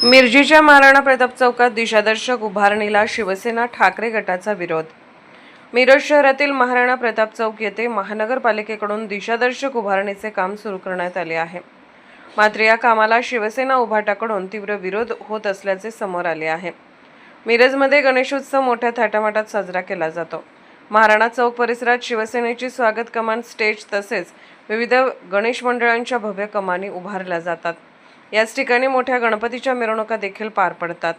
मिरजीच्या महाराणा प्रताप चौकात दिशादर्शक उभारणीला शिवसेना ठाकरे गटाचा विरोध। मिरज शहरातील महाराणा प्रताप चौक येथे महानगरपालिकेकडून दिशादर्शक उभारणीचे काम सुरू करण्यात आले आहे। मात्र या कामाला शिवसेना उभाटाकडून तीव्र विरोध होत असल्याचे समोर आले आहे। मिरजमध्ये गणेशोत्सव मोठ्या थाटामाटात साजरा केला जातो। महाराणा चौक परिसरात शिवसेनेची स्वागत कमान, स्टेज तसेच विविध गणेश मंडळांच्या भव्य कमानी उभारल्या जातात। याच ठिकाणी मोठ्या गणपतीच्या मिरवणुका देखील पार पडतात।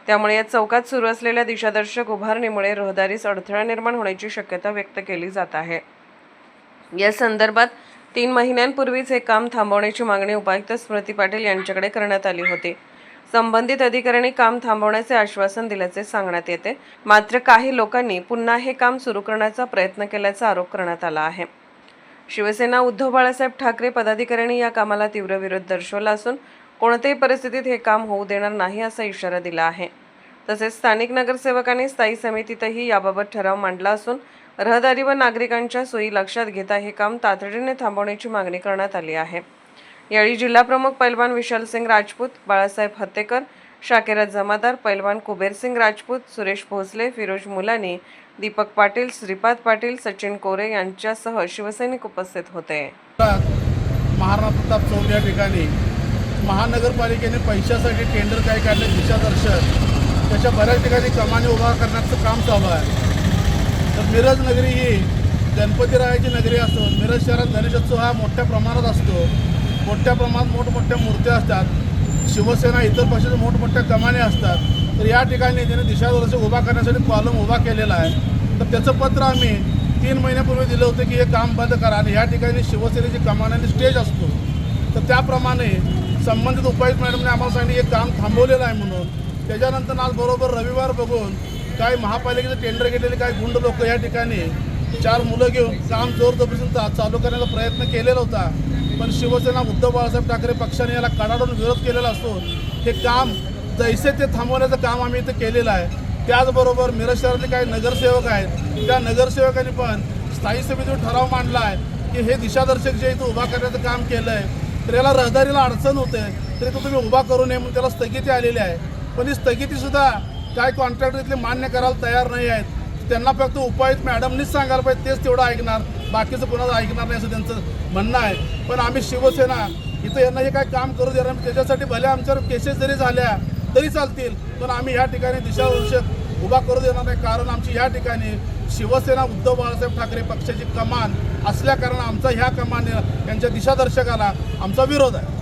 त्यामुळे या चौकात सुरू असलेल्या दिशादर्शक उभारणीमुळे रहदारीस अडथळा निर्माण होण्याची शक्यता व्यक्त केली जात आहे। या संदर्भात 3 महिन्यांपूर्वीच हे काम थांबवण्याची मागणी उपायुक्त स्मृती पाटील यांच्याकडे करण्यात आली होती। संबंधित अधिकाऱ्यांनी काम थांबवण्याचे आश्वासन दिल्याचे सांगण्यात येते। मात्र काही लोकांनी पुन्हा हे काम सुरू करण्याचा प्रयत्न केल्याचा आरोप करण्यात आला आहे। शिवसेना उद्धव बाळासाहेब ठाकरे पदाधिकाऱ्यांनी या कामाला तीव्र विरोध दर्शवला असून कोणत्याही परिस्थितीत हे काम होऊ देणार नाही असा इशारा दिला आहे। तसेच स्थानिक नगरसेवकांनी स्थायी समितीतही याबाबत ठराव मांडला असून रहदारी व नागरिकांच्या सोयी लक्षात घेता हे काम तातडीने थांबवण्याची मागणी करण्यात आली आहे। यावेळी जिल्हा प्रमुख पैलवान विशाल सिंग राजपूत, बाळासाहेब हत्तेकर, शाकिरा जमादार, पैलवान कुबेर सिंग राजपूत, सुरेश भोसले, फिरोज मुलानी, दीपक पाटील, श्रीपाद पाटील, सचिन कोरे यांच्यासह शिवसैनिक उपस्थित होते। महाराणा प्रताप चौक या ठिकाणी महानगरपालिकेने पैशासाठी टेंडर काय काढले, दिशादर्शक त्याच्या बऱ्याच ठिकाणी कमानी उभा करण्याचं काम चालू आहे। तर मिरज नगरी ही गणपतीरायाची नगरी असून मिरज शहरात गणेशोत्सव हा मोठ्या प्रमाणात असतो। मोठ्या प्रमाणात मोठमोठ्या मूर्त्या असतात। शिवसेना इतर पक्षाच्या मोठमोठ्या कमानी असतात। तर या ठिकाणी त्याने दिशादर्शक उभा करण्यासाठी कॉलम उभा केलेला आहे। तर त्याचं पत्र आम्ही 3 महिन्यापूर्वी दिलं होतं की हे काम बंद करा आणि या ठिकाणी शिवसेनेची कमान आणि स्टेज असतो। तर त्याप्रमाणे संबंधित उपायुक्त मॅडमने आम्हाला सांगितलं हे काम थांबवलेलं आहे म्हणून। त्याच्यानंतर आज बरोबर रविवार बघून काही महापालिकेचं टेंडर घेतलेले काही गुंड लोक या ठिकाणी 4 मुलं घेऊन काम जोरजबरीने चालू करण्याचा प्रयत्न केलेला होता। पण शिवसेना उद्धव बाळासाहेब ठाकरे पक्षाने याला कडाडून विरोध केलेला असून हे काम जैसे ते थांबवण्याचं काम आम्ही इथं केलेलं आहे। त्याचबरोबर मिरज शहरातले काही नगरसेवक आहेत, त्या नगरसेवकांनी पण स्थायी समितीवर ठराव मांडला आहे की हे दिशादर्शक जे इथं उभा करण्याचं काम केलं आहे तर याला रहदारीला अडचण होते, तरी तो तुम्ही उभा करू नये म्हणून त्याला स्थगिती आलेली आहे। पण ही स्थगितीसुद्धा काय कॉन्ट्रॅक्टर इथले मान्य करायला तयार नाही आहेत। त्यांना फक्त उपायुक्त मॅडमनीच सांगायला पाहिजे, तेच तेवढं ऐकणार, बाकीचं कोणाचं ऐकणार नाही असं त्यांचं म्हणणं आहे। पण आम्ही शिवसेना इथं यांना हे काय काम करू देणार, त्याच्यासाठी भले आमच्यावर केसेस जरी झाल्या तरी चालतील, पण आम्ही या ठिकाणी दिशादर्शक उभा करू देणार नाही। कारण आमची या ठिकाणी शिवसेना उद्धव बाळासाहेब ठाकरे पक्षाची कमान असल्या कारण आमचा ह्या कमाने यांच्या दिशादर्शकाला आमचा विरोध आहे।